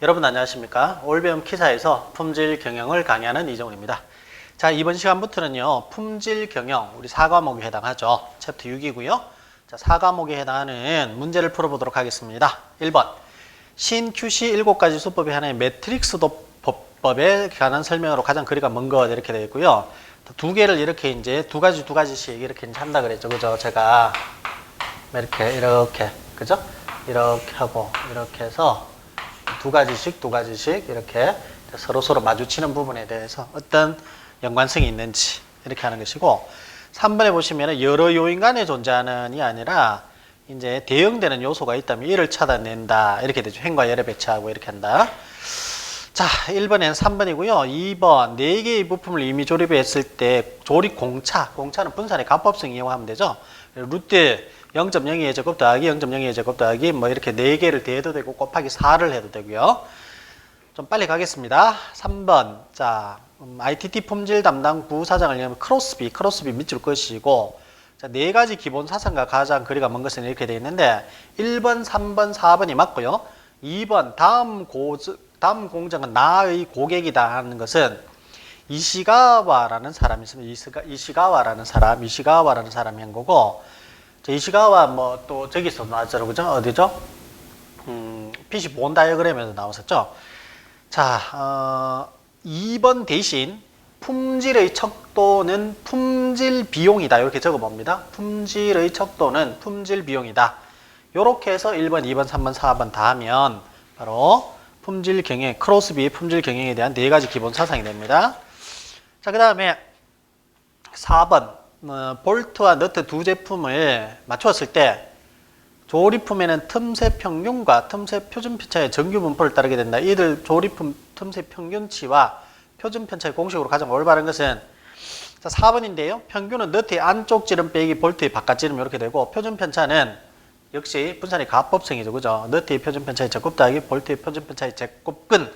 여러분 안녕하십니까? 올배움 키사에서 품질 경영을 강의하는 이정훈입니다. 자, 이번 시간부터는요, 품질 경영, 우리 4과목에 해당하죠. 챕터 6이고요. 자, 4과목에 해당하는 문제를 풀어보도록 하겠습니다. 1번. 신 QC 7가지 수법이 하나의 매트릭스 도법에 관한 설명으로 가장 거리가 먼 것 이렇게 되어 있고요. 두 개를 이렇게 이제 두 가지씩 이렇게 한다 그랬죠. 그죠? 제가 이렇게, 그죠? 이렇게 하고, 이렇게 해서 두 가지씩 이렇게 서로 마주치는 부분에 대해서 어떤 연관성이 있는지 이렇게 하는 것이고, 3번에 보시면 여러 요인 간에 존재하는이 아니라 이제 대응되는 요소가 있다면 이를 찾아낸다 이렇게 되죠. 행과 열에 배치하고 이렇게 한다. 자, 1번에는 3번이고요. 2번 4개의 부품을 이미 조립했을 때 조립 공차는 분산의 가법성 이용하면 되죠. 루트 0.02의 제곱 더하기 0.02의 제곱 더하기 뭐 이렇게 4개를 더해도 되고 곱하기 4를 해도 되고요. 좀 빨리 가겠습니다. 3번. 자, ITT 품질 담당 부사장을 위하면 크로스비 밑줄 것이고, 자, 4가지 기본 사상과 가장 거리가 먼 것은 이렇게 되어 있는데 1번, 3번, 4번이 맞고요. 2번 다음 공정은 나의 고객이다 하는 것은 이시가와라는 사람이 있습니다. 이시가와라는 사람이 한 거고, 이시가와 뭐 또 저기서 나왔죠. 그죠? 어디죠? PC 본 다이어그램에서 나왔었죠. 자, 2번 대신 품질의 척도는 품질 비용이다. 이렇게 적어 봅니다. 품질의 척도는 품질 비용이다. 이렇게 해서 1번, 2번, 3번, 4번 다 하면 바로 품질 경영, 크로스비 품질 경영에 대한 4가지 기본 사상이 됩니다. 자, 그 다음에 4번. 볼트와 너트 두 제품을 맞추었을 때 조립품에는 틈새 평균과 틈새 표준 편차의 정규 분포를 따르게 된다. 이들 조립품 틈새 평균치와 표준 편차의 공식으로 가장 올바른 것은, 자, 4번인데요. 평균은 너트의 안쪽 지름 빼기 볼트의 바깥 지름 이렇게 되고, 표준 편차는 역시 분산의 가법성이죠. 그죠? 너트의 표준 편차의 제곱 더하기 볼트의 표준 편차의 제곱근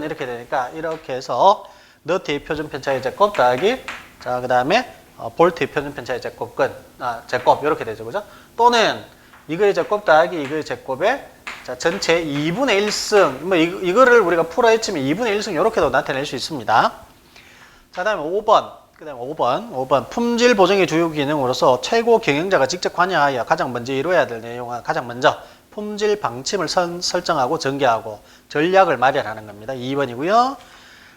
이렇게 되니까 이렇게 해서 너트의 표준 편차의 제곱 더하기, 자, 그 다음에 볼트의 표준 편차의 제곱 이렇게 되죠. 그죠? 또는 이거의 제곱 더하기 이거의 제곱에, 자, 전체 2분의 1승, 뭐 이거를 우리가 풀어헤치면 2분의 1승 이렇게도 나타낼 수 있습니다. 자, 그다음에 5번. 그다음에 5번 품질 보정의 주요 기능으로서 최고 경영자가 직접 관여하여 가장 먼저 이루어야 될 내용은 가장 먼저 품질 방침을 설정하고 전개하고 전략을 마련하는 겁니다. 2번이고요.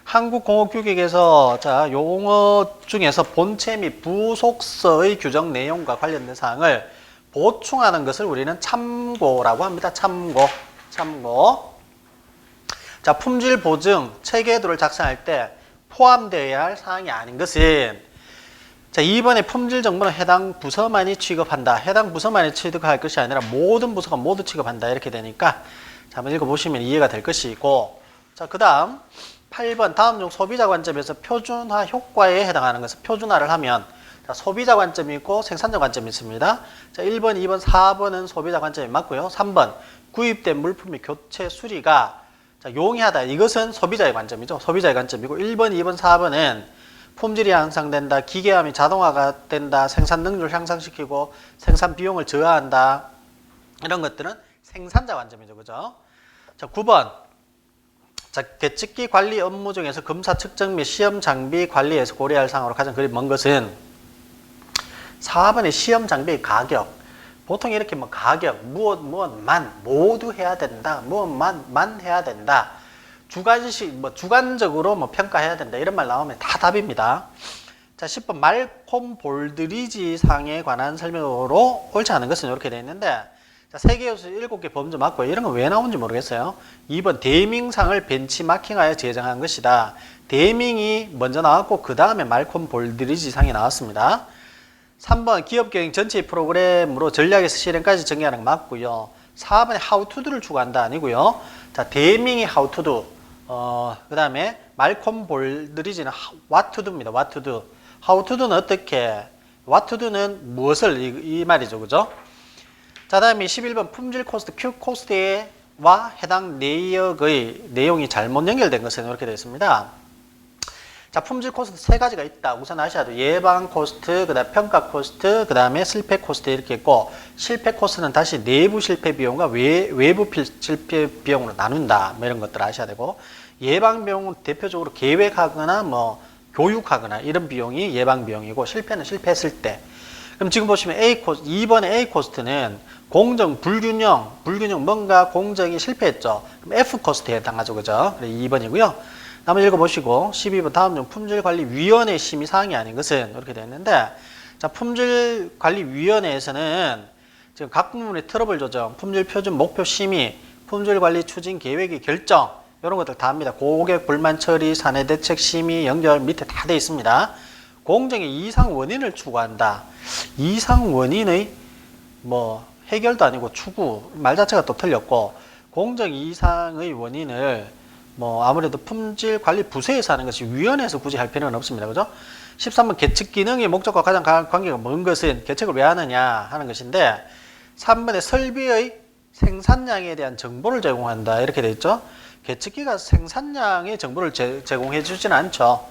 한국공업규격에서, 자, 용어 중에서 본체 및 부속서의 규정 내용과 관련된 사항을 보충하는 것을 우리는 참고라고 합니다. 참고. 자, 품질 보증 체계도를 작성할 때 포함되어야 할 사항이 아닌 것은, 자, 2번의 품질 정보는 해당 부서만이 취급한다. 해당 부서만이 취급할 것이 아니라 모든 부서가 모두 취급한다. 이렇게 되니까, 자, 한번 읽어보시면 이해가 될 것이고, 자, 그 다음 8번 다음 중 소비자 관점에서 표준화 효과에 해당하는 것은, 표준화를 하면, 자, 소비자 관점이 있고 생산자 관점이 있습니다. 자, 1번, 2번, 4번은 소비자 관점이 맞고요. 3번 구입된 물품의 교체 수리가, 자, 용이하다. 이것은 소비자의 관점이죠. 소비자의 관점이고, 1번, 2번, 4번은 품질이 향상된다, 기계화이 자동화가 된다, 생산 능률을 향상시키고 생산 비용을 저하한다. 이런 것들은 생산자 관점이죠. 그죠? 자, 9번. 자, 계측기 관리 업무 중에서 검사 측정 및 시험 장비 관리에서 고려할 사항으로 가장 거리 먼 것은 4번의 시험 장비의 가격. 보통 이렇게 뭐 가격, 무엇만 모두 해야 된다, 무엇만 해야 된다, 주관적으로 뭐 평가해야 된다, 이런 말 나오면 다 답입니다. 자, 10번 말콤 볼드리지 상에 관한 설명으로 옳지 않은 것은 이렇게 되어 있는데, 자, 3개 요소 7개 범주 맞고요. 이런 거 왜 나오는지 모르겠어요. 2번 데이밍상을 벤치마킹하여 제정한 것이다. 데이밍이 먼저 나왔고 그 다음에 말콤 볼드리지 상이 나왔습니다. 3번 기업경영 전체의 프로그램으로 전략에서 실행까지 전개하는 거 맞고요. 4번에 how to do를 추구한다 아니고요. 자, 데이밍이 how to do, 그 다음에 말콤 볼드리지는 what to do입니다. what to do. how to do는 어떻게, what to do는 무엇을, 이 말이죠. 그죠? 자, 다음에 11번 품질 코스트, Q 코스트와 해당 내역의 내용이 잘못 연결된 것은 이렇게 되어 있습니다. 자, 품질 코스트 세 가지가 있다. 우선 아셔야 돼요. 예방 코스트, 그다음 평가 코스트, 그다음에 실패 코스트 이렇게 있고, 실패 코스트는 다시 내부 실패 비용과 외부 실패 비용으로 나눈다. 뭐 이런 것들 아셔야 되고, 예방 비용은 대표적으로 계획하거나 뭐 교육하거나 이런 비용이 예방 비용이고, 실패는 실패했을 때. 그럼 지금 보시면 A 코스트, 2번의 A 코스트는 공정 불균형 뭔가 공정이 실패했죠. 그럼 F 코스트에 해당하죠. 그죠? 2번이고요. 나머지 읽어보시고 12번 다음 중 품질관리위원회 심의 사항이 아닌 것은 이렇게 되어 있는데, 자, 품질관리위원회에서는 지금 각 부문의 트러블 조정, 품질표준 목표 심의, 품질관리 추진 계획의 결정 이런 것들 다 합니다. 고객 불만 처리, 사내 대책 심의, 연결 밑에 다 되어 있습니다. 공정의 이상 원인을 추구한다. 이상 원인의 뭐 해결도 아니고 추구 말 자체가 또 틀렸고, 공정 이상의 원인을 뭐 아무래도 품질 관리 부서에서 하는 것이 위원회에서 굳이 할 필요는 없습니다. 그죠? 13번 계측 기능의 목적과 가장 관계가 먼 것은 계측을 왜 하느냐 하는 것인데, 3번에 설비의 생산량에 대한 정보를 제공한다 이렇게 되어 있죠. 계측기가 생산량의 정보를 제공해 주지는 않죠.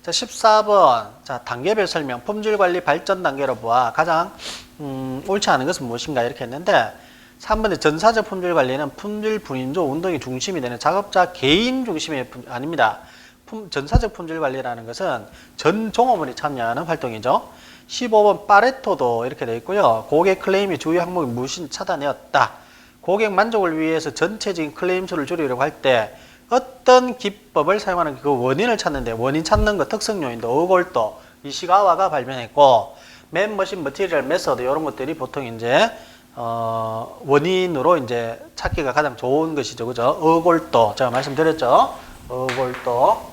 자, 14번 자, 단계별 설명, 품질 관리 발전 단계로 보아 가장 옳지 않은 것은 무엇인가 이렇게 했는데, 3번의 전사적 품질 관리는 품질 분인조 운동이 중심이 되는 작업자 개인 중심이 아닙니다. 전사적 품질 관리라는 것은 전 종업원이 참여하는 활동이죠. 15번 파레토도 이렇게 되어 있고요. 고객 클레임이 주요 항목이 무엇인지 찾아내었다. 고객 만족을 위해서 전체적인 클레임 수를 줄이려고 할 때 어떤 기법을 사용하는 그 원인을 찾는데, 원인 찾는 것 특성 요인도 어골도 이시가와가 발견했고, 맨머신 머티리얼 메서드 이런 것들이 보통 이제 원인으로 이제 찾기가 가장 좋은 것이죠. 그죠? 어골도 제가 말씀드렸죠. 어골도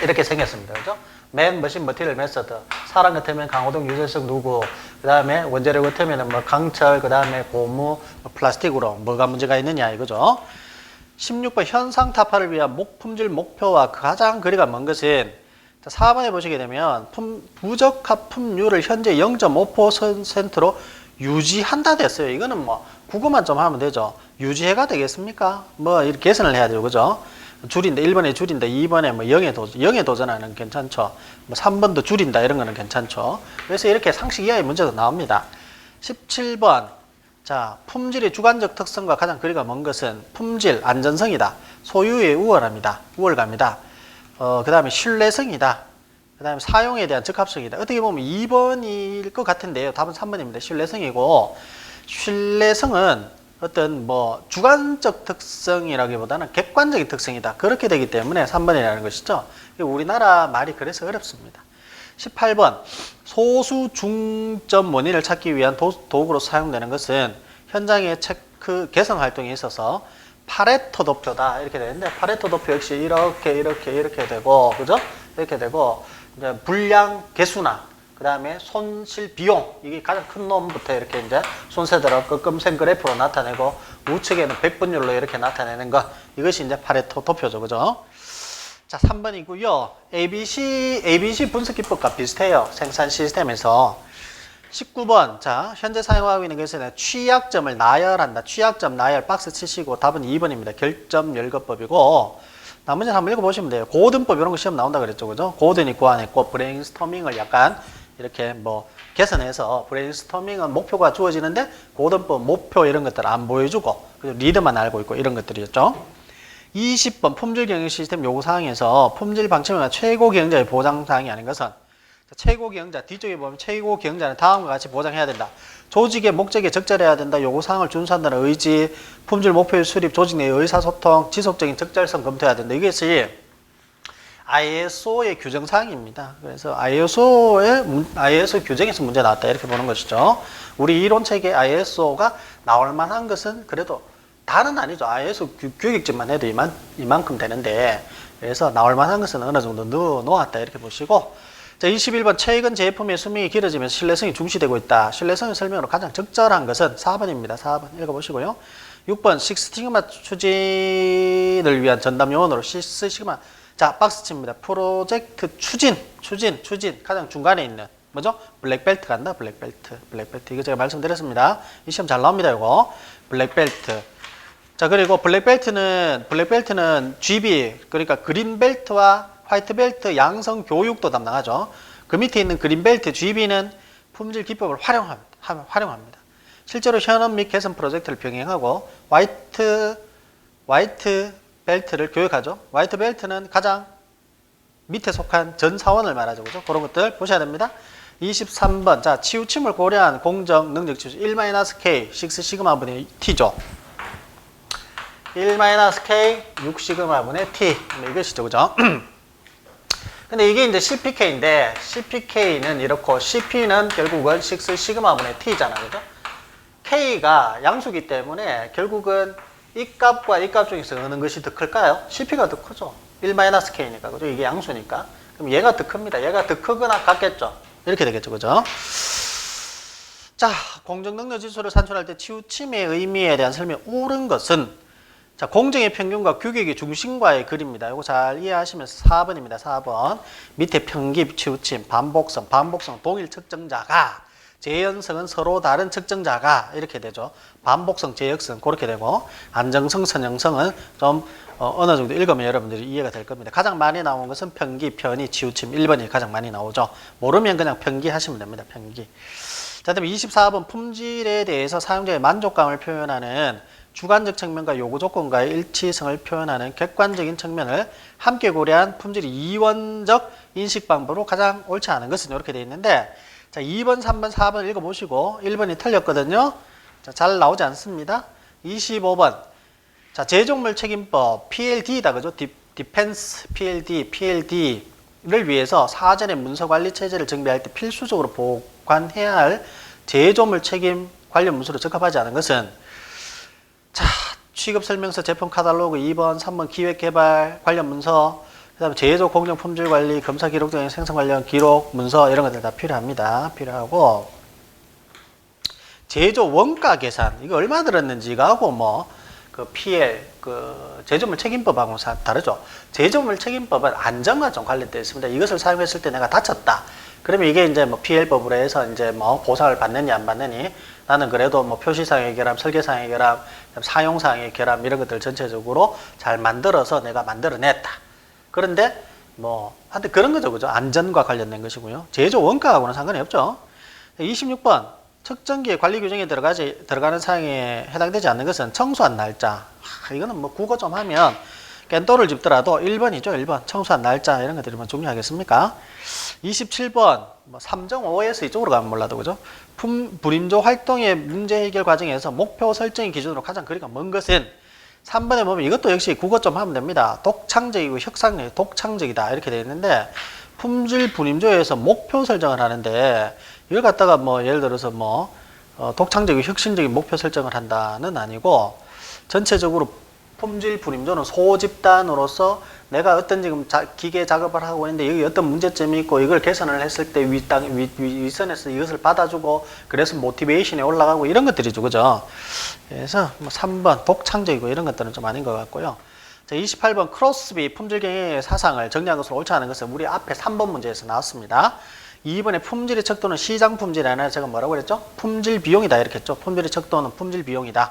이렇게 생겼습니다. 그죠? 맨 머신 머티리얼 메서드. 사람 같으면 강호동 유재석 누구, 그 다음에 원재료 같으면 뭐 강철, 그 다음에 고무, 뭐 플라스틱으로 뭐가 문제가 있느냐 이거죠. 16번 현상 타파를 위한 품질 목표와 가장 거리가 먼 것은, 4번에 보시게 되면 부적 하품률을 현재 0.5%로 유지한다 됐어요. 이거는 뭐 국어만 좀 하면 되죠. 유지해가 되겠습니까? 뭐 이렇게 개선을 해야 되죠. 그죠? 줄인다. 1번에 줄인다. 2번에 뭐 0에 도전하는 괜찮죠. 뭐 3번도 줄인다. 이런 거는 괜찮죠. 그래서 이렇게 상식 이하의 문제도 나옵니다. 17번. 자, 품질의 주관적 특성과 가장 거리가 먼 것은 품질, 안전성이다. 소유의 우월감이다. 그 다음에 신뢰성이다. 그 다음에 사용에 대한 적합성이다. 어떻게 보면 2번일 것 같은데요. 답은 3번입니다. 신뢰성이고, 신뢰성은 어떤 뭐 주관적 특성이라기보다는 객관적인 특성이다. 그렇게 되기 때문에 3번이라는 것이죠. 우리나라 말이 그래서 어렵습니다. 18번 소수 중점 원인을 찾기 위한 도구로 사용되는 것은 현장의 체크 개선 활동에 있어서 파레토 도표다 이렇게 되는데, 파레토 도표 역시 이렇게 되고, 그죠? 이렇게 되고, 이제 분량 개수나 그 다음에 손실 비용, 이게 가장 큰 놈부터 이렇게 이제 순서대로 끄끔생 그래프로 나타내고, 우측에는 백분율로 이렇게 나타내는 것, 이것이 이제 파레토 도표죠. 그죠? 자, 3번이고요. ABC 분석 기법과 비슷해요. 생산 시스템에서. 19번. 자, 현재 사용하고 있는 것은 취약점을 나열한다. 취약점 나열 박스 치시고 답은 2번입니다. 결점 열거법이고, 나머지는 한번 읽어보시면 돼요. 고든법 이런 거 시험 나온다 그랬죠. 그죠? 고든이 구안했고, 브레인스토밍을 약간 이렇게 뭐 개선해서, 브레인스토밍은 목표가 주어지는데 고든법 목표 이런 것들 안 보여주고 그리고 리드만 알고 있고 이런 것들이었죠. 20번 품질 경영 시스템 요구사항에서 품질 방침과 최고 경영자의 보장사항이 아닌 것은, 최고 경영자 뒤쪽에 보면 최고 경영자는 다음과 같이 보장해야 된다. 조직의 목적에 적절해야 된다. 요구사항을 준수한다는 의지, 품질 목표의 수립, 조직 내 의사소통, 지속적인 적절성 검토해야 된다. 이것이 ISO의 규정사항입니다. 그래서 ISO 규정에서 문제 나왔다 이렇게 보는 것이죠. 우리 이론체계 ISO가 나올 만한 것은 그래도 다는 아니죠. ISO 규격집만 해도 이만큼 되는데, 그래서 나올 만한 것은 어느 정도 넣어놓았다 이렇게 보시고, 자, 21번 최근 제품의 수명이 길어지면서 신뢰성이 중시되고 있다. 신뢰성의 설명으로 가장 적절한 것은 4번입니다. 4번 읽어보시고요. 6번 식스시그마 추진을 위한 전담 요원으로 식스시그마. 자, 박스칩니다. 프로젝트 추진 가장 중간에 있는 뭐죠? 블랙벨트 간다. 블랙벨트 이거 제가 말씀드렸습니다. 이 시험 잘 나옵니다. 이거 블랙벨트. 자, 그리고 블랙벨트는 GB, 그러니까 그린벨트와 화이트 벨트 양성 교육도 담당하죠. 그 밑에 있는 그린 벨트 GB는 품질 기법을 활용합니다. 실제로 현업 및 개선 프로젝트를 병행하고 화이트 벨트를 교육하죠. 화이트 벨트는 가장 밑에 속한 전 사원을 말하죠. 그죠? 그런 것들 보셔야 됩니다. 23번. 자, 치우침을 고려한 공정 능력 치우침 1-K 6 시그마분의 T죠. 1-K 6 시그마분의 T. 이것이죠. 그죠? 근데 이게 이제 CPK인데 CPK는 이렇고 CP는 결국은 6 시그마분의 T잖아. 그죠? K가 양수기 때문에 결국은 이 값과 이 값 중에서 어느 것이 더 클까요? CP가 더 크죠. 1-K니까. 그죠? 이게 양수니까. 그럼 얘가 더 큽니다. 얘가 더 크거나 같겠죠. 이렇게 되겠죠. 그죠? 자, 공정능력 지수를 산출할 때 치우침의 의미에 대한 설명이 옳은 것은 자, 공정의 평균과 규격의 중심과의 글입니다. 이거 잘 이해하시면서 4번입니다. 4번. 밑에 평기, 치우침, 반복성 동일 측정자가 재현성은 서로 다른 측정자가 이렇게 되죠. 반복성, 재역성 그렇게 되고 안정성, 선형성은 좀 어느 정도 읽으면 여러분들이 이해가 될 겁니다. 가장 많이 나온 것은 평기, 편의, 치우침 1번이 가장 많이 나오죠. 모르면 그냥 평기 하시면 됩니다. 평기. 자, 다음에 24번 품질에 대해서 사용자의 만족감을 표현하는 주관적 측면과 요구 조건과의 일치성을 표현하는 객관적인 측면을 함께 고려한 품질의 이원적 인식 방법으로 가장 옳지 않은 것은 이렇게 되어 있는데 자, 2번, 3번, 4번 읽어보시고 1번이 틀렸거든요. 자, 잘 나오지 않습니다. 25번. 자, 제조물 책임법 PLD다. 그죠? 디펜스 PLD를 위해서 사전에 문서 관리 체제를 정비할 때 필수적으로 보관해야 할 제조물 책임 관련 문서로 적합하지 않은 것은 자, 취급 설명서, 제품 카탈로그 2번, 3번 기획 개발 관련 문서 그다음에 제조 공정 품질 관리, 검사 기록 등의 생산 관련 기록, 문서 이런 것들 다 필요합니다. 필요하고 제조 원가 계산 이거 얼마 들었는지 이거하고 뭐 그 PL 그 제조물 책임법하고 다르죠. 제조물 책임법은 안전과 좀 관련되어 있습니다. 이것을 사용했을 때 내가 다쳤다. 그러면 이게 이제 뭐 PL법으로 해서 이제 뭐 보상을 받느니 안 받느니 나는 그래도 뭐 표시상의 결함, 설계상의 결함, 사용상의 결함 이런 것들 전체적으로 잘 만들어서 내가 만들어냈다. 그런데 뭐 하여튼 그런 거죠. 그죠? 안전과 관련된 것이고요. 제조 원가하고는 상관이 없죠. 26번. 측정기의 관리 규정에 들어가는 사항에 해당되지 않는 것은 청소한 날짜. 이거는 뭐 국어 좀 하면 깬또를 짚더라도 1번이죠. 1번. 청소한 날짜 이런 것들이 뭐 중요하겠습니까? 27번. 뭐 3.5에서 이쪽으로 가면 몰라도 그죠? 불임조 활동의 문제 해결 과정에서 목표 설정의 기준으로 가장 거리가 먼 것은 3번에 보면 이것도 역시 국어 좀 하면 됩니다. 독창적이고 혁상력이 독창적이다 이렇게 되어 있는데 품질 불임조에서 목표 설정을 하는데 이걸 갖다가 뭐 예를 들어서 뭐 독창적이고 혁신적인 목표 설정을 한다는 아니고 전체적으로 품질 불임조는 소집단으로서 내가 어떤 지금 기계 작업을 하고 있는데 여기 어떤 문제점이 있고 이걸 개선을 했을 때 윗선에서 이것을 받아주고 그래서 모티베이션이 올라가고 이런 것들이죠. 그죠? 그래서 뭐 3번 독창적이고 이런 것들은 좀 아닌 것 같고요. 자, 28번 크로스비 품질 경영의 사상을 정리한 것으로 옳지 않은 것은 우리 앞에 3번 문제에서 나왔습니다. 2번에 품질의 척도는 시장 품질이 아니라 제가 뭐라고 그랬죠? 품질 비용이다 이렇게 했죠. 품질의 척도는 품질 비용이다.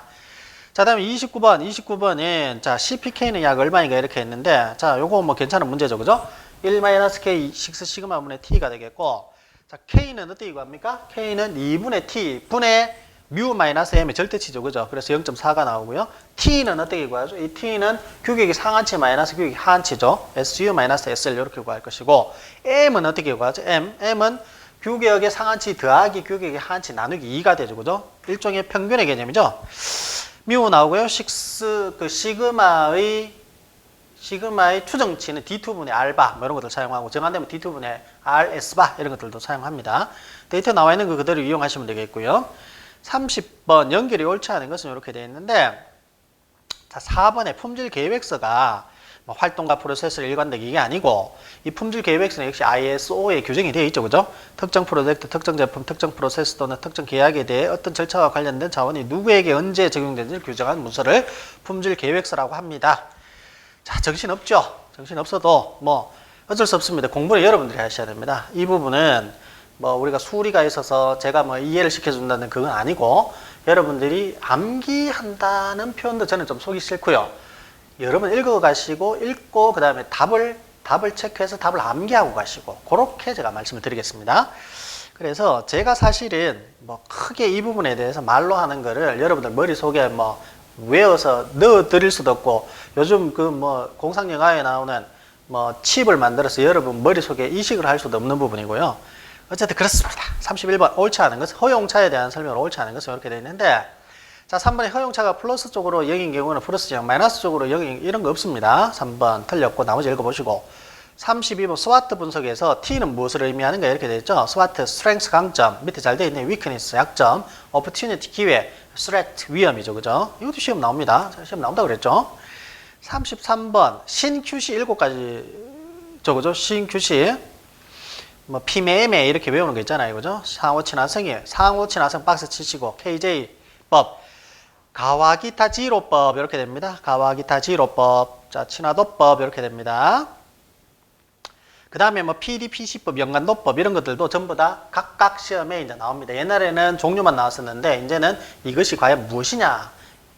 자, 다음에 29번은 자, CPK는 약 얼마인가 이렇게 했는데 자, 요거 뭐 괜찮은 문제죠. 그죠? 1-K 6 시그마분의 T가 되겠고 자, K는 어떻게 구합니까? K는 2분의 T 분의 뮤 마이너스 M의 절대치죠. 그죠? 그래서 0.4가 나오고요. T는 어떻게 구하죠? 이 T는 규격이 상한치 마이너스 규격이 하한치죠. SU 마이너스 SL 이렇게 구할 것이고 M은 어떻게 구하죠? M은 규격의 상한치 더하기 규격의 하한치 나누기 2가 되죠. 그죠? 일종의 평균의 개념이죠. 뮤 나오고요. 시그마의 추정치는 D2분의 R바 뭐 이런 것들 사용하고 정한되면 D2분의 R, S바 이런 것들도 사용합니다. 데이터 나와 있는 거 그대로 이용하시면 되겠고요. 30번 연결이 옳지 않은 것은 이렇게 되어 있는데 자, 4번에 품질 계획서가 뭐 활동과 프로세스를 일관되게 이게 아니고 이 품질 계획서는 역시 ISO에 규정이 되어 있죠. 그죠? 특정 프로젝트, 특정 제품, 특정 프로세스 또는 특정 계약에 대해 어떤 절차와 관련된 자원이 누구에게 언제 적용되는지를 규정한 문서를 품질 계획서라고 합니다. 자, 정신없죠? 정신없어도 뭐 어쩔 수 없습니다. 공부는 여러분들이 하셔야 됩니다. 이 부분은 뭐 우리가 수리가 있어서 제가 뭐 이해를 시켜준다는 그건 아니고 여러분들이 답기한다는 표현도 저는 좀 속이 싫고요. 여러분 읽어가시고 읽고 그 다음에 답을 답을 체크해서 답을 암기하고 가시고 그렇게 제가 말씀을 드리겠습니다. 그래서 제가 사실은 뭐 크게 이 부분에 대해서 말로 하는 거를 여러분들 머릿속에 뭐 외워서 넣어 드릴 수도 없고 요즘 그 뭐 공상 영화에 나오는 뭐 칩을 만들어서 여러분 머릿속에 이식을 할 수도 없는 부분이고요. 어쨌든 그렇습니다. 31번 옳지 않은 것은 허용차에 대한 설명으로 옳지 않은 것은 이렇게 되어 있는데 자 3번에 허용차가 플러스 쪽으로 0인 경우는 플러스 0, 마이너스 쪽으로 0인 이런 거 없습니다. 3번 틀렸고 나머지 읽어보시고 32번 스와트 분석에서 T는 무엇을 의미하는가 이렇게 되어 있죠. 스와트 스트렝스 강점 밑에 잘 되어 있네. 위크니스 약점, 오퍼튜니티 기회, 스레트 위험이죠. 그죠? 이것도 시험 나옵니다. 시험 나온다고 그랬죠. 33번 신QC 7가지 저거죠. 신QC 뭐 피매매 이렇게 외우는 거 있잖아요. 그죠? 상호 친화성이 상호 친화성 박스 치시고 KJ법 가와기타 지로법 이렇게 됩니다. 가와기타 지로법 자 친화도법 이렇게 됩니다. 그 다음에 뭐 PDPC법, 연관도법 이런 것들도 전부 다 각각 시험에 이제 나옵니다. 옛날에는 종류만 나왔었는데 이제는 이것이 과연 무엇이냐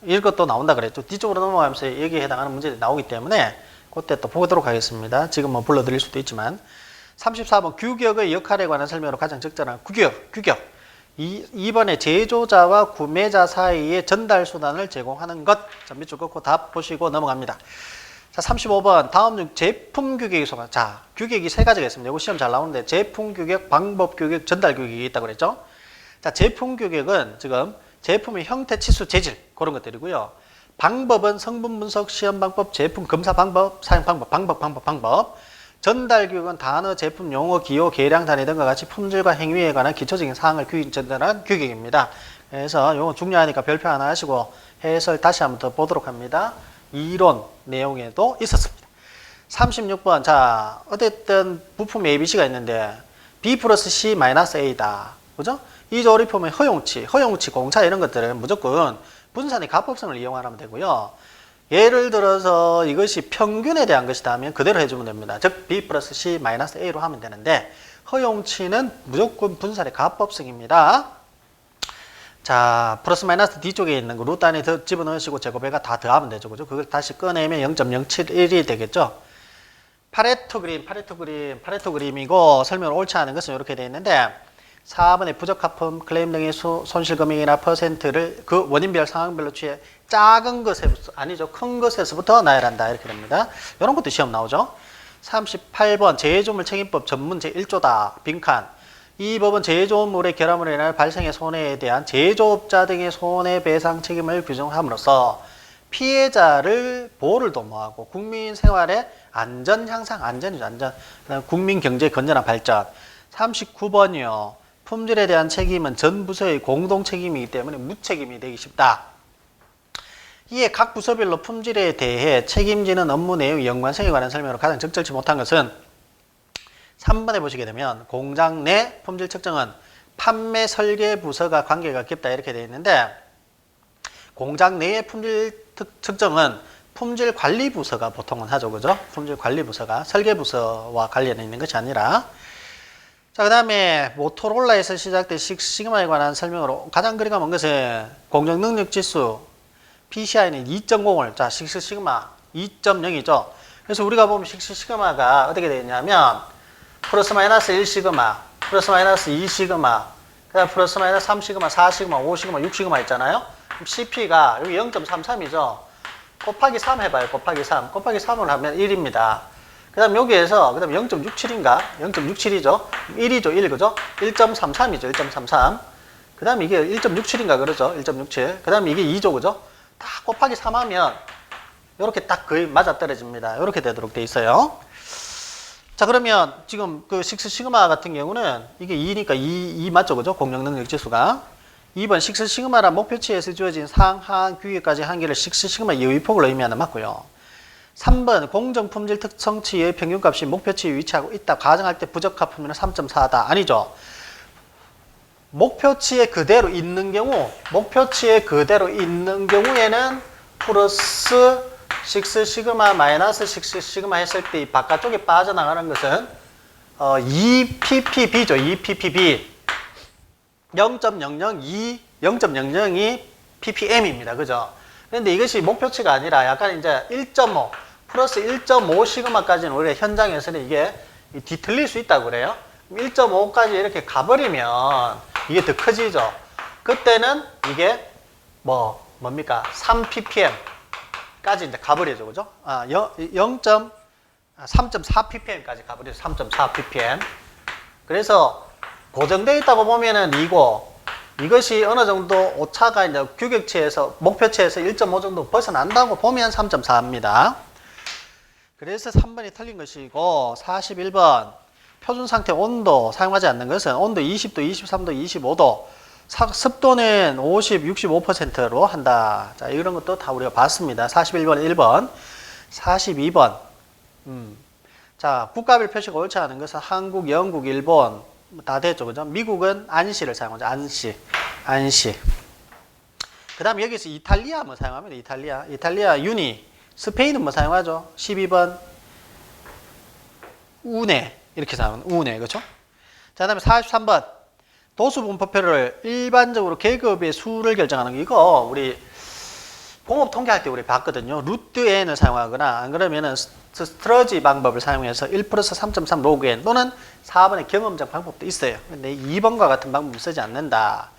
이것도 나온다 그랬죠. 뒤쪽으로 넘어가면서 여기에 해당하는 문제들이 나오기 때문에 그때 또 보도록 하겠습니다. 지금 뭐 불러드릴 수도 있지만 34번 규격의 역할에 관한 설명으로 가장 적절한 규격 2번에 제조자와 구매자 사이에 전달 수단을 제공하는 것. 자, 밑줄 긋고 답 보시고 넘어갑니다. 자, 35번 다음 중 제품 규격이 소개. 자, 규격이 세 가지가 있습니다. 이거 시험 잘 나오는데 제품 규격, 방법 규격, 전달 규격이 있다고 그랬죠. 자, 제품 규격은 지금 제품의 형태, 치수, 재질 그런 것들이고요. 방법은 성분 분석, 시험 방법, 제품 검사 방법, 사용 방법. 전달 규격은 단어, 제품, 용어, 기호, 계량 단위 등과 같이 품질과 행위에 관한 기초적인 사항을 전달한 규격입니다. 그래서 이거 중요하니까 별표 하나 하시고 해설 다시 한번 더 보도록 합니다. 이론 내용에도 있었습니다. 36번 자 어쨌든 부품 ABC가 있는데 B 플러스 C 마이너스 A다. 그죠? 이 조립품의 허용치, 공차 이런 것들은 무조건 분산의 가법성을 이용하면 되고요. 예를 들어서 이것이 평균에 대한 것이다 하면 그대로 해주면 됩니다. 즉 B 플러스 C 마이너스 A로 하면 되는데 허용치는 무조건 분산의 가법성입니다. 자 플러스 마이너스 뒤쪽에 있는 거 루트 안에 더 집어넣으시고 제곱해가 다 더하면 되죠. 그죠? 그걸 다시 꺼내면 0.071이 되겠죠. 파레토 그림이고 설명을 옳지 않은 것은 이렇게 되어 있는데 4번의 부적합품, 클레임 등의 손실 금액이나 퍼센트를 그 원인별 상황별로 취해 작은 것에서 아니죠. 큰 것에서부터 나열한다. 이렇게 됩니다. 이런 것도 시험 나오죠. 38번 제조물 책임법 전문 제1조다. 빈칸. 이 법은 제조물의 결함으로 인한 발생의 손해에 대한 제조업자 등의 손해배상 책임을 규정함으로써 피해자를 보호를 도모하고 국민 생활의 안전 향상, 안전이죠. 안전. 국민 경제 건전한 발전. 39번이요. 품질에 대한 책임은 전 부서의 공동 책임이기 때문에 무책임이 되기 쉽다. 이에 각 부서별로 품질에 대해 책임지는 업무 내용 연관성에 관한 설명으로 가장 적절치 못한 것은 3번에 보시게 되면 공장 내 품질 측정은 판매 설계 부서가 관계가 깊다 이렇게 되어 있는데 공장 내의 품질 측정은 품질 관리 부서가 보통은 하죠. 그죠? 품질 관리 부서가 설계 부서와 관련해 있는 것이 아니라 자, 그 다음에 모토로라에서 시작된 식시그마에 관한 설명으로 가장 거리가 먼 것은 공정 능력 지수 PCI는 2.0을 자 식시그마 2.0이죠. 그래서 우리가 보면 식시그마가 어떻게 되어 있냐면 플러스 마이너스 1시그마, 플러스 마이너스 2시그마, 그 다음 플러스 마이너스 3시그마, 4시그마, 5시그마, 6시그마 있잖아요. 그럼 CP가 여기 0.33이죠. 곱하기 3 해봐요. 곱하기 3. 곱하기 3을 하면 1입니다. 그 다음 여기에서 그 다음 0.67인가? 0.67이죠. 1이죠. 1 그죠? 1.33이죠. 1.33. 그 다음 이게 1.67인가 그러죠. 1.67. 그 다음 이게 2죠. 그죠? 다 곱하기 3 하면 이렇게 딱 거의 맞아떨어집니다. 이렇게 되도록 돼 있어요. 자 그러면 지금 그 식스시그마 같은 경우는 이게 2니까 2 맞죠. 그죠? 공정능력 지수가. 2번 식스시그마란 목표치에서 주어진 상하한 규격까지 한계를 식스시그마 여위폭을 의미하는 맞고요. 3번 공정품질 특성치의 평균값이 목표치에 위치하고 있다 가정할 때 부적합품은 3.4다. 아니죠. 목표치에 그대로 있는 경우에는 플러스 6시그마 마이너스 6시그마 했을 때 이 바깥쪽에 빠져나가는 것은 2ppb죠. 2ppb 0.002 ppm입니다. 그죠? 그런데 이것이 목표치가 아니라 약간 이제 1.5 플러스 1.5 시그마까지는 우리가 현장에서는 이게 뒤틀릴 수 있다고 그래요. 1.5까지 이렇게 가버리면 이게 더 커지죠. 그때는 이게 뭡니까? 3ppm까지 이제 가버리죠. 그죠? 3.4 ppm까지 가버리죠. 3.4 ppm. 그래서 고정되어 있다고 보면은 이것이 어느 정도 오차가 이제 규격치에서, 목표치에서 1.5 정도 벗어난다고 보면 3.4입니다. 그래서 3번이 틀린 것이고, 41번. 표준 상태 온도 사용하지 않는 것은 온도 20도, 23도, 25도, 습도는 50, 65%로 한다. 자, 이런 것도 다 우리가 봤습니다. 41번, 1번. 42번. 자, 국가별 표시가 옳지 않은 것은 한국, 영국, 일본 다 됐죠. 그죠? 미국은 안시를 사용하죠. 안시. 그 다음에 여기서 이탈리아 뭐 사용합니다. 이탈리아 유니. 스페인은 뭐 사용하죠? 12번. 우네. 이렇게 사용하는 우네. 그렇죠? 자, 그 다음에 43번. 도수분포표를 일반적으로 계급의 수를 결정하는 거. 이거 우리 공업 통계할 때 우리 봤거든요. 루트 n을 사용하거나 안 그러면은 스트러지 방법을 사용해서 1 플러스 3.3 로그 n 또는 4번의 경험적 방법도 있어요. 근데 2번과 같은 방법을 쓰지 않는다.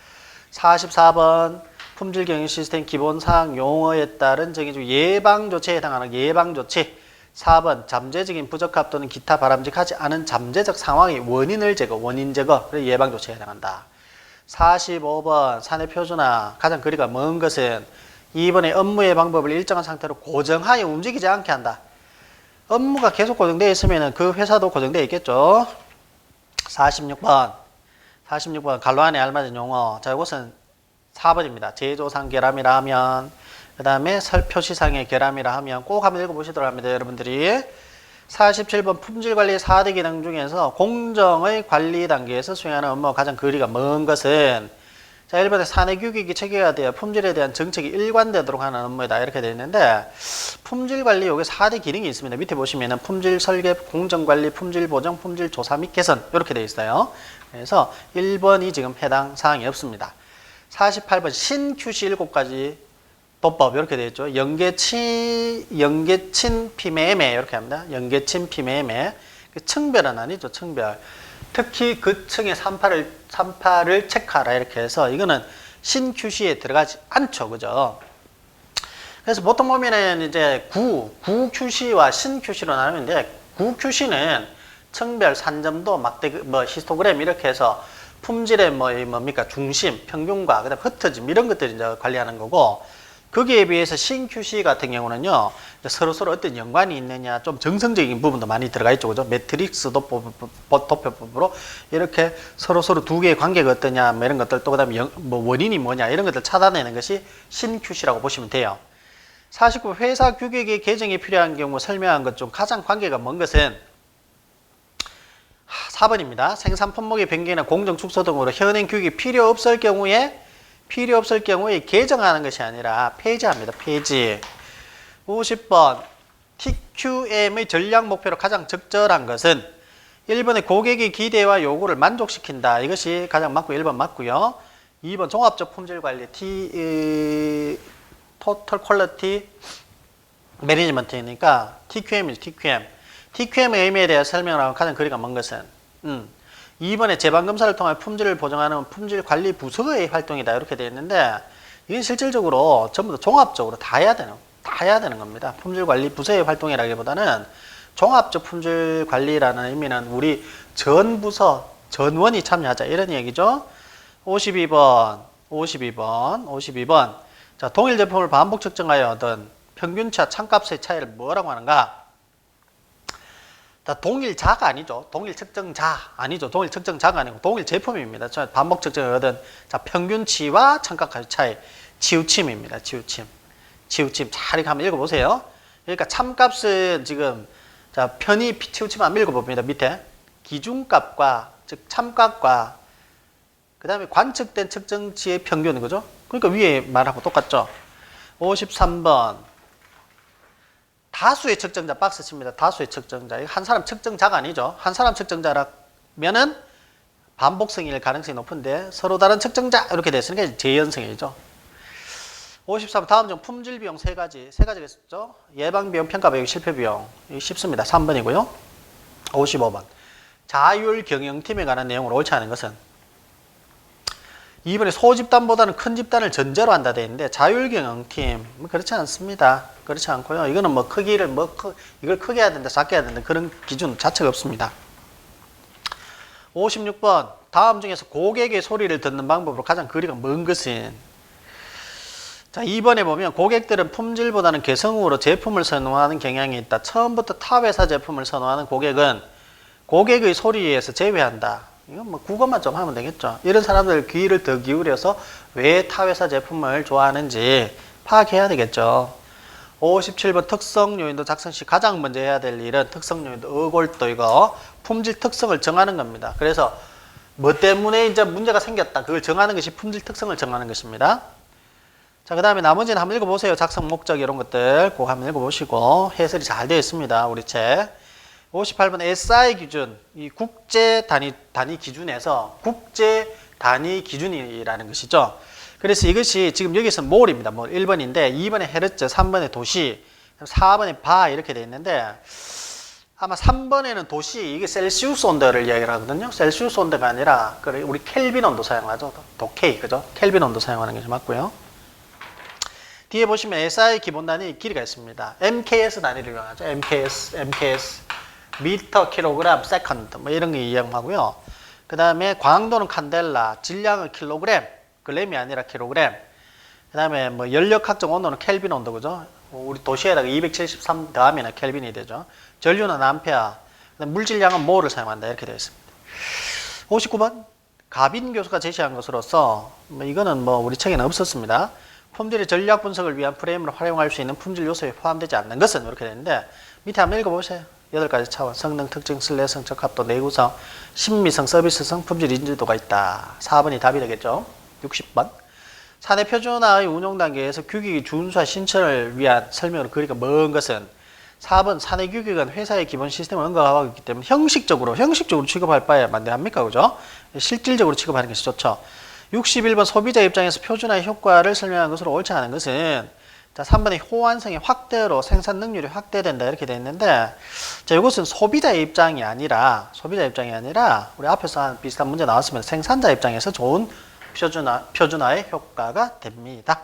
44번 품질 경영 시스템 기본사항 용어에 따른 정의 중 예방조치에 해당하는 예방조치. 4번 잠재적인 부적합 또는 기타 바람직하지 않은 잠재적 상황의 원인 제거. 그래서 예방조치에 해당한다. 45번 사내 표준화 가장 거리가 먼 것은 2번의 업무의 방법을 일정한 상태로 고정하여 움직이지 않게 한다. 업무가 계속 고정되어 있으면 그 회사도 고정되어 있겠죠. 46번 갈로 안에 알맞은 용어. 자, 이것은 4번입니다. 제조상 결함이라 하면, 그 다음에 설표시상의 결함이라 하면 꼭 한번 읽어보시도록 합니다. 여러분들이. 47번 품질관리 4대 기능 중에서 공정의 관리 단계에서 수행하는 업무와 가장 거리가 먼 것은, 자, 1번에 사내 규격이 체계가 되어 품질에 대한 정책이 일관되도록 하는 업무이다. 이렇게 되어 있는데, 품질관리 여기 4대 기능이 있습니다. 밑에 보시면은 품질 설계, 공정관리, 품질 보정, 품질 조사 및 개선 이렇게 되어 있어요. 그래서 1번이 지금 해당 사항이 없습니다. 48번 신 QC 7가지 도법 이렇게 되어 있죠. 연계친 피매매 이렇게 합니다. 연계친 피매매. 층별은 아니죠. 층별. 특히 그 층의 산파를 체크하라 이렇게 해서 이거는 신 QC에 들어가지 않죠. 그죠? 그래서 보통 보면은 이제 구 QC와 신 QC로 나누는데, 구 QC는 층별, 산점도, 히스토그램 이렇게 해서 품질의 뭡니까? 중심, 평균과 그다음 흩어짐 이런 것들을 이제 관리하는 거고, 거기에 비해서 신 QC 같은 경우는요, 서로 어떤 연관이 있느냐, 좀 정성적인 부분도 많이 들어가 있죠. 그죠? 매트릭스 도표법으로 이렇게 서로 두 개의 관계가 어떠냐, 뭐 이런 것들, 또 그 다음에 원인이 뭐냐, 이런 것들 찾아내는 것이 신 QC라고 보시면 돼요. 49. 회사 규격의 개정이 필요한 경우 설명한 것 중 가장 관계가 먼 것은 4번입니다. 생산 품목의 변경이나 공정 축소 등으로 현행 규격이 필요 없을 경우에 개정하는 것이 아니라 폐지합니다. 폐지. 50번 TQM의 전략 목표로 가장 적절한 것은 1번의 고객의 기대와 요구를 만족시킨다. 이것이 가장 맞고 1번 맞고요. 2번 종합적 품질관리 토탈 퀄리티 매니지먼트니까 TQM이죠. TQM의 의미에 대해 설명을 하면 가장 거리가 먼 것은 2번에 재반검사를 통해 품질을 보정하는 품질관리 부서의 활동이다. 이렇게 되어 있는데, 이건 실질적으로 전부 다 종합적으로 다 해야 되는 겁니다. 품질관리 부서의 활동이라기보다는 종합적 품질관리라는 의미는 우리 전 부서, 전원이 참여하자 이런 얘기죠. 52번. 자, 동일 제품을 반복 측정하여 얻은 평균차 참값의 차이를 뭐라고 하는가? 동일 자가 아니죠. 동일 측정자 아니죠. 동일 측정자가 아니고 동일 제품입니다. 반복 측정을 얻은 평균치와 참값의 차이. 치우침입니다. 치우침. 잘 이렇게 한번 읽어보세요. 그러니까 참값은 지금 편의 치우침 한번 읽어봅니다. 밑에 기준값과 즉 참값과 그 다음에 관측된 측정치의 평균인 거죠. 그러니까 위에 말하고 똑같죠. 53번 다수의 측정자 박스 칩니다. 다수의 측정자. 한 사람 측정자가 아니죠. 한 사람 측정자라면은 반복성일 가능성이 높은데 서로 다른 측정자 이렇게 됐으니까 재현성이죠. 53번 다음 중 품질 비용 세 가지가 있었죠. 예방 비용, 평가 비용, 실패 비용. 이거 쉽습니다. 3번이고요. 55번. 자율 경영팀에 관한 내용으로 옳지 않은 것은 2번에 소집단보다는 큰 집단을 전제로 한다 돼 있는데 자율 경영팀 그렇지 않습니다. 그렇지 않고요. 이거는 뭐 크기를 이걸 크게 해야 된다, 작게 해야 된다 그런 기준 자체가 없습니다. 56번 다음 중에서 고객의 소리를 듣는 방법으로 가장 거리가 먼 것은 자 2번에 보면 고객들은 품질보다는 개성으로 제품을 선호하는 경향이 있다. 처음부터 타 회사 제품을 선호하는 고객은 고객의 소리에서 제외한다. 이건 뭐 국어만 좀 하면 되겠죠. 이런 사람들 귀를 더 기울여서 왜 타 회사 제품을 좋아하는지 파악해야 되겠죠. 57번 특성 요인도 작성 시 가장 먼저 해야 될 일은 특성 요인도 어골도 이거 품질 특성을 정하는 겁니다. 그래서 뭐 때문에 이제 문제가 생겼다. 그걸 정하는 것이 품질 특성을 정하는 것입니다. 자, 그 다음에 나머지는 한번 읽어보세요. 작성 목적 이런 것들 꼭 한번 읽어보시고 해설이 잘 되어 있습니다. 우리 책. 58번 SI 기준, 이 국제 단위 기준에서 국제 단위 기준이라는 것이죠. 그래서 이것이 지금 여기서 몰입니다. 몰 1번인데 2번에 헤르츠, 3번에 도시, 4번에 바 이렇게 돼 있는데 아마 3번에는 도시 이게 셀시우스 온도를 이야기를 하거든요. 셀시우스 온도가 아니라 우리 켈빈 온도 사용하죠. 도케이 그죠? 켈빈 온도 사용하는 것이 맞고요. 뒤에 보시면 SI 기본 단위 길이가 있습니다. MKS 단위를 이용하죠. MKS 미터, 킬로그램, 세컨드 뭐 이런 거 이용하고요. 그 다음에 광도는 칸델라, 질량은 킬로그램, 그램이 아니라 킬로그램. 그 다음에 뭐 연력학적 온도는 켈빈 온도 그죠? 우리 도시에다가 273 더하면 켈빈이 되죠. 전류는 암페어, 물질량은 몰을 사용한다 이렇게 되어 있습니다. 59번 가빈 교수가 제시한 것으로서 뭐 이거는 뭐 우리 책에는 없었습니다. 품질의 전략 분석을 위한 프레임으로 활용할 수 있는 품질 요소에 포함되지 않는 것은 이렇게 되는데 밑에 한번 읽어보세요. 8가지 차원, 성능, 특징, 신뢰성, 적합도, 내구성, 신미성, 서비스성, 품질 인지도가 있다. 4번이 답이 되겠죠. 60번. 사내 표준화의 운용 단계에서 규격이 준수와 신천을 위한 설명으로 거리가 먼 것은 4번 사내 규격은 회사의 기본 시스템을 언급하고 있기 때문에 형식적으로 취급할 바에 만대합니까? 그죠? 실질적으로 취급하는 것이 좋죠. 61번 소비자 입장에서 표준화의 효과를 설명한 것으로 옳지 않은 것은 자 3번의 호환성의 확대로 생산 능률이 확대된다 이렇게 되어 있는데 자 이것은 소비자의 입장이 아니라 우리 앞에서 한 비슷한 문제 나왔으면 생산자 입장에서 좋은 표준화의 효과가 됩니다.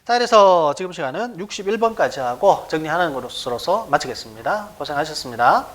자 그래서 지금 시간은 61번까지 하고 정리하는 것으로서 마치겠습니다. 고생하셨습니다.